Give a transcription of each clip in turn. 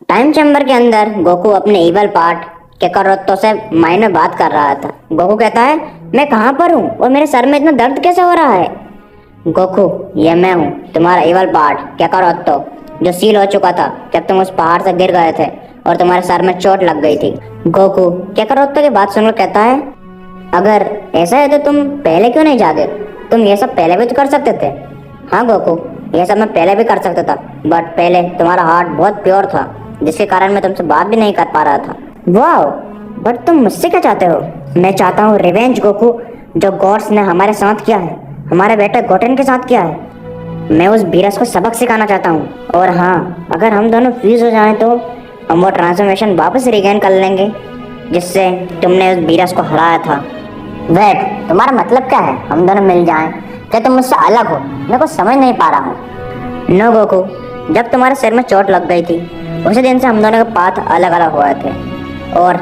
Time chamber के अंदर Goku अपने इवल पार्ट केकारोत्तो से माइंड में बात कर रहा था। गोकू कहता है, मैं कहाँ पर हूँ और मेरे सर में इतना दर्द कैसे हो रहा है? गोकू, ये मैं हूँ, तुम्हारा इवल पार्ट केकारोत्तो, जो सील हो चुका था जब तुम उस पहाड़ से गिर गए थे और तुम्हारे सर में चोट लग गई थी। गोकू केकारोत्तो की बात सुनकर कहता है, अगर ऐसा है तो तुम पहले क्यों नहीं जागे? तुम ये सब पहले भी तो कर सकते थे। हाँ गोकू, ये सब मैं पहले भी कर सकता था, बट पहले तुम्हारा हार्ट बहुत प्योर था, जिसके कारण मैं तुमसे बात भी नहीं कर पा रहा था। वाह, बट तुम मुझसे क्या चाहते हो? मैं चाहता हूँ रिवेंज गोकू, जो गॉड्स ने हमारे साथ किया है, हमारे बेटे गोटेन के साथ किया है। मैं उस बीरस को सबक सिखाना चाहता हूँ। और हाँ, अगर हम दोनों फ्यूज हो जाएं तो हम वो ट्रांसफॉर्मेशन वापस रिगेन कर लेंगे जिससे तुमने उस बीरस को हराया था। वेट, तुम्हारा मतलब क्या है हम दोनों मिल जाएं? क्या तुम मुझसे अलग हो? मैं कुछ समझ नहीं पा रहा हूँ। नो गोकू, जब तुम्हारे सिर में चोट लग गई थी उसी दिन से हम दोनों के पाथ अलग अलग हुए थे और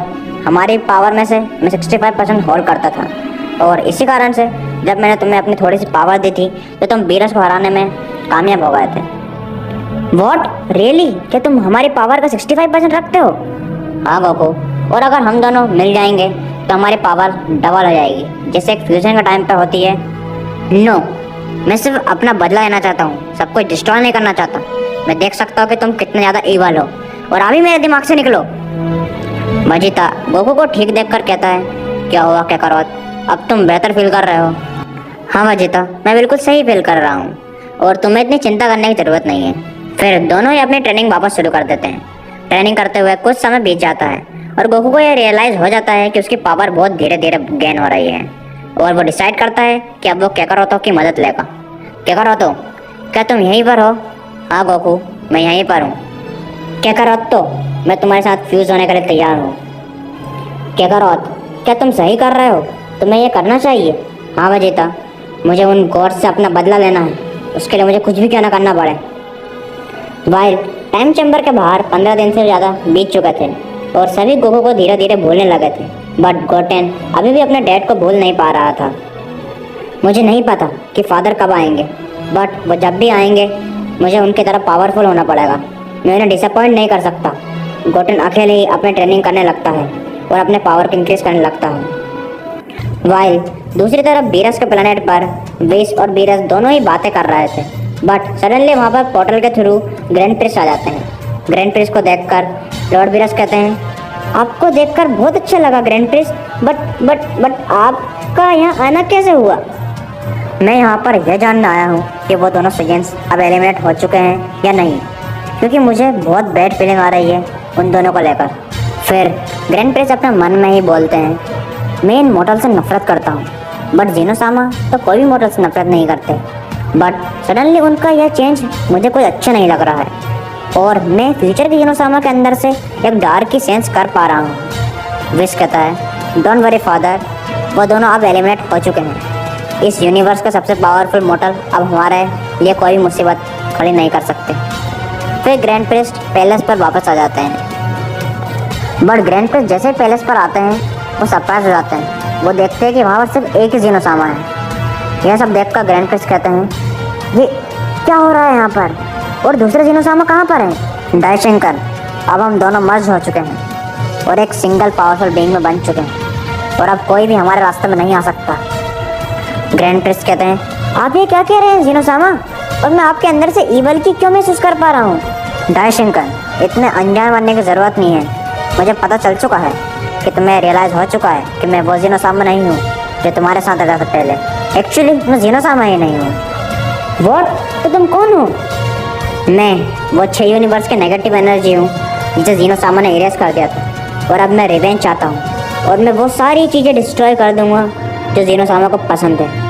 हमारी पावर में से मैं 65% होल्ड करता था, और इसी कारण से जब मैंने तुम्हें अपनी थोड़ी सी पावर दी थी तो तुम बीरस को हराने में कामयाब हो गए थे। What, really? क्या तुम हमारी पावर का 65% रखते हो? हाँ गोकू, और अगर हम दोनों मिल जाएंगे तो हमारी पावर डबल हो जाएगी, जैसे एक फ्यूजन का टाइम पे होती है। नो, मैं सिर्फ अपना बदला लेना चाहता हूँ, सब कुछ डिस्ट्रॉय नहीं करना चाहता। मैं देख सकता हूँ कि तुम कितने ज़्यादा ईवल हो, और अभी मेरे दिमाग से निकलो। मजीता गोकू को ठीक देखकर कहता है, क्या हुआ केकारोत, अब तुम बेहतर फील कर रहे हो? हाँ मजीता, मैं बिल्कुल सही फील कर रहा हूँ और तुम्हें इतनी चिंता करने की ज़रूरत नहीं है। फिर दोनों ही अपनी ट्रेनिंग वापस शुरू कर देते हैं। ट्रेनिंग करते हुए कुछ समय बीत जाता है और गोकू को यह रियलाइज़ हो जाता है कि उसकी पावर बहुत धीरे धीरे गेन हो रही है, और वो डिसाइड करता है कि अब वो केकारोतो की मदद लेगा। केकारोतो, क्या तुम यहीं पर हो? हाँ गोकू, मैं यहीं पर हूँ। केकारोतो, मैं तुम्हारे साथ फ्यूज होने के लिए तैयार हूँ। केकारोत, क्या तुम सही कर रहे हो? तुम्हें ये करना चाहिए। हाँ वजीता, मुझे उन गॉड से अपना बदला लेना है, उसके लिए मुझे कुछ भी क्यों ना करना पड़े। वाइल टाइम चैम्बर के बाहर 15 दिन से ज़्यादा बीत चुके थे और सभी गोकू को धीरे धीरे भूलने लगे थे, बट गोटेन अभी भी अपने डैड को भूल नहीं पा रहा था। मुझे नहीं पता कि फादर कब आएंगे, बट वो जब भी आएंगे मुझे उनकी तरह पावरफुल होना पड़ेगा। मैं उन्हें डिसअपॉइंट नहीं कर सकता। गोटेन अकेले ही अपने ट्रेनिंग करने लगता है और अपने पावर को इंक्रीज करने लगता है। वाइल दूसरी तरफ बीरस के प्लेनेट पर विश और बीरस दोनों ही बातें कर रहे थे, बट सडनली वहाँ पर पोर्टल के थ्रू ग्रैंड प्रिंस आ जाते हैं। ग्रैंड प्रिंस को देखकर लॉर्ड बीरस कहते हैं, आपको देखकर बहुत अच्छा लगा ग्रैंड प्रिंस, बट आपका यहाँ आना कैसे हुआ? मैं यहाँ पर यह जानना आया हूँ कि वो दोनों सेजेंस अब एलिमिनेट हो चुके हैं या नहीं, क्योंकि मुझे बहुत बैड फीलिंग आ रही है उन दोनों को लेकर। फिर ग्रैंड प्रिंस अपने मन में ही बोलते हैं, मैं इन मॉडल से नफरत करता हूँ, बट जीनोसामा तो कोई भी मॉडल से नफरत नहीं करते। बट सडनली उनका यह चेंज मुझे कोई अच्छा नहीं लग रहा है, और मैं फ्यूचर के जीनोसामा के अंदर से एक डार्क की सेंस कर पा रहा हूँ। विश कहता है, डोंट वरी फादर, वो दोनों अब एलिमिनेट हो चुके हैं। इस यूनिवर्स का सबसे पावरफुल मॉडल अब हमारे लिए कोई भी मुसीबत खड़ी नहीं कर सकते। फिर ग्रैंड प्रिंस पैलेस पर वापस आ जाते हैं, बट ग्रैंड प्रिंस जैसे ही पैलेस पर आते हैं वो सरप्राइज हो जाते हैं। वो देखते हैं कि वहाँ पर सिर्फ एक ही जीनोसामा है। यह सब देखकर ग्रैंड प्रिंस कहते हैं, ये क्या हो रहा है यहाँ पर, और दूसरे जीनोसामा कहाँ पर हैं? डायशंकर, अब हम दोनों मर्ज हो चुके हैं और एक सिंगल पावरफुल बीइंग में बन चुके हैं, और अब कोई भी हमारे रास्ते में नहीं आ सकता। ग्रैंड प्रिंस कहते हैं, आप ये क्या कह रहे हैं जीनोसामा, और मैं आपके अंदर से ईवल की क्यों महसूस कर पा रहा हूँ? डायशंकर, इतने अनजान बनने की ज़रूरत नहीं है। मुझे पता चल चुका है कि तुम्हें रियलाइज़ हो चुका है कि मैं वो जीनोसामा नहीं हूँ जो तुम्हारे साथ रहता था पहले। एक्चुअली मैं जीनोसामा ही नहीं हूँ। वॉट, तो तुम कौन हो? मैं वो 6 यूनिवर्स की नेगेटिव एनर्जी हूँ जिसे जीनोसामा ने इरेज कर दिया था, और अब मैं रिवेंज चाहता हूँ, और मैं वो सारी चीज़ें डिस्ट्रॉय कर दूँगा जो जीनोसामा को पसंद है।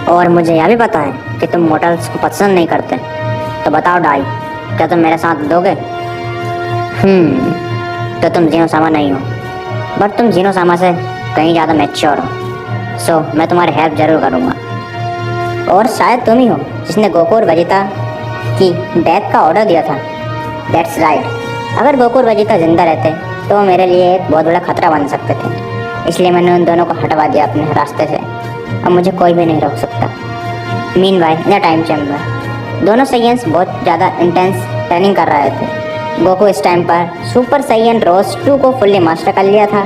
और मुझे यह भी पता है कि तुम मॉडल्स को पसंद नहीं करते। तो बताओ डाई, क्या तुम मेरे साथ दोगे? तो तुम जीनोसामा नहीं हो, बट तुम जीनोसामा से कहीं ज़्यादा मैच्योर हो, सो मैं तुम्हारी हेल्प जरूर करूँगा। और शायद तुम ही हो जिसने गोकू और वेजिटा की डेथ का ऑर्डर दिया था। दैट्स राइट, अगर गोकू और वेजिटा जिंदा रहते तो वो मेरे लिए एक बहुत बड़ा खतरा बन सकते थे, इसलिए मैंने उन दोनों को हटवा दिया अपने रास्ते से। अब मुझे कोई भी नहीं रोक सकता। Meanwhile in the time chamber दोनों सेगेंस बहुत ज़्यादा इंटेंस ट्रेनिंग कर रहे थे। गोकू इस टाइम पर सुपर सैयन रोज 2 को फुल्ली मास्टर कर लिया था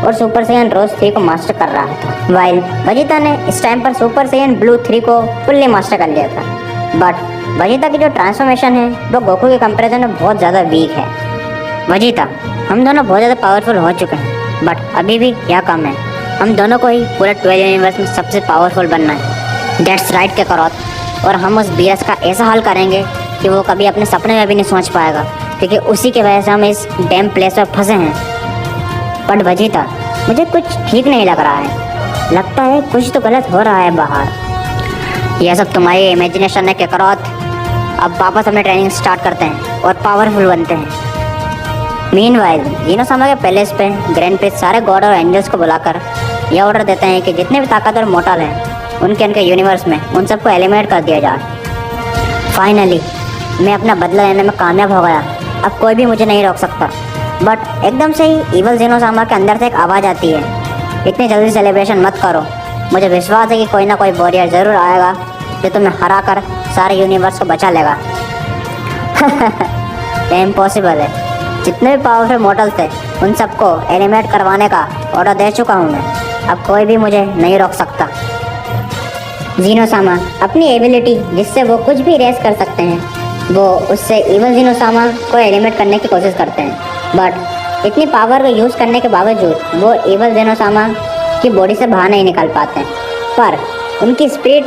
और सुपर सैयन रोज 3 को मास्टर कर रहा था, वाइल वेजिटा ने इस टाइम पर सुपर सैयन ब्लू 3 को फुल्ली मास्टर कर लिया था। बट वेजिटा की जो ट्रांसफॉर्मेशन है वो गोकू के कंपैरिजन में बहुत ज़्यादा वीक है। वेजिटा, हम दोनों बहुत ज़्यादा पावरफुल हो चुके हैं, बट अभी भी क्या कम है, हम दोनों को ही पूरे 12 यूनिवर्स में सबसे पावरफुल बनना है। दैट्स राइट केकारोथ, और हम उस बीरस का ऐसा हल करेंगे कि वो कभी अपने सपने में भी नहीं सोच पाएगा, क्योंकि उसी की वजह से हम इस डैम प्लेस पर फंसे हैं। बट वेजिटा, मुझे कुछ ठीक नहीं लग रहा है, लगता है कुछ तो गलत हो रहा है बाहर। यह सब तुम्हारी इमेजिनेशन है केकारोथ। अब वापस अपने ट्रेनिंग स्टार्ट करते हैं और पावरफुल बनते हैं। मीनवाइल जीनोसामा के पैलेस पे ग्रैंड प्रिंस सारे गॉड और एंजल्स को बुलाकर यह ऑर्डर देते हैं कि जितने भी ताकतवर मोर्टल हैं उनके यूनिवर्स में उन सबको एलिमिनेट कर दिया जाए। फाइनली मैं अपना बदला लेने में कामयाब हो गया, अब कोई भी मुझे नहीं रोक सकता। बट एकदम से ही इवल जीनोसामा के अंदर से एक आवाज़ आती है, इतनी जल्दी सेलिब्रेशन मत करो, मुझे विश्वास है कि कोई ना कोई वॉरियर ज़रूर आएगा जो तुम्हें हरा कर सारे यूनिवर्स को बचा लेगा। इम्पॉसिबल है, जितने भी पावरफुल मॉडल थे उन सबको एलिमिनेट करवाने का ऑर्डर दे चुका हूँ मैं, अब कोई भी मुझे नहीं रोक सकता। जीनोसामा अपनी एबिलिटी जिससे वो कुछ भी रेस कर सकते हैं, वो उससे इवल जीनोसामा को एलिमिनेट करने की कोशिश करते हैं। बट इतनी पावर को यूज़ करने के बावजूद वो इवल जीनोसामा की बॉडी से बाहर नहीं निकल पाते हैं, पर उनकी स्पीड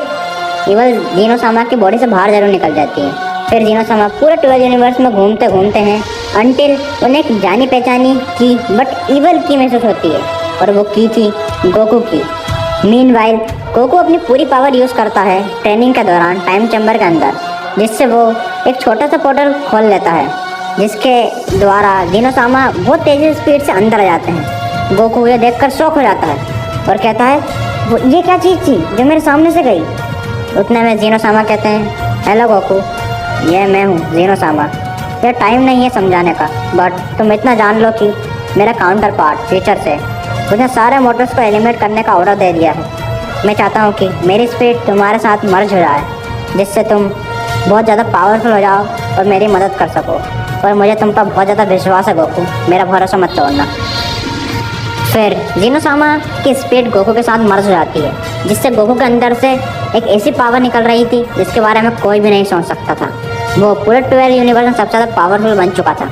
इवल जीनोसामा की बॉडी से बाहर जरूर निकल जाती है। फिर जीनोसामा पूरे 12 यूनिवर्स में घूमते घूमते हैं अंटिल उन्हें एक जानी पहचानी की बट इवल की महसूस होती है, और वो की थी गोकू की। मीनवाइल गोकू अपनी पूरी पावर यूज़ करता है ट्रेनिंग के दौरान टाइम चैम्बर के अंदर, जिससे वो एक छोटा सा पोर्टल खोल लेता है, जिसके द्वारा जीनोसामा बहुत तेज़ी स्पीड से अंदर आ जाते हैं। गोकू ये देखकर शॉक हो जाता है और कहता है, वो ये क्या चीज़ थी जो मेरे सामने से गई। उतने में जीनोसामा कहते हैं, हेलो गोकू, ये मैं हूँ जीनोसामा। यह टाइम नहीं है समझाने का, बट तुम इतना जान लो कि मेरा काउंटर पार्ट फ्यूचर से उसने सारे मोटर्स को एलिमिनेट करने का ऑर्डर दे दिया है। मैं चाहता हूँ कि मेरी स्पीड तुम्हारे साथ मर्ज हो जाए, जिससे तुम बहुत ज़्यादा पावरफुल हो जाओ और मेरी मदद कर सको। और मुझे तुम पर बहुत ज़्यादा विश्वास है गोकू, मेरा भरोसा मत तोड़ना। फिर जीनोसामा की स्पीड गोकू के साथ मर्ज हो जाती है, जिससे गोकू के अंदर से एक ऐसी पावर निकल रही थी जिसके बारे में कोई भी नहीं सोच सकता था। वो पूरे 12 यूनिवर्स में सबसे ज़्यादा पावरफुल बन चुका था।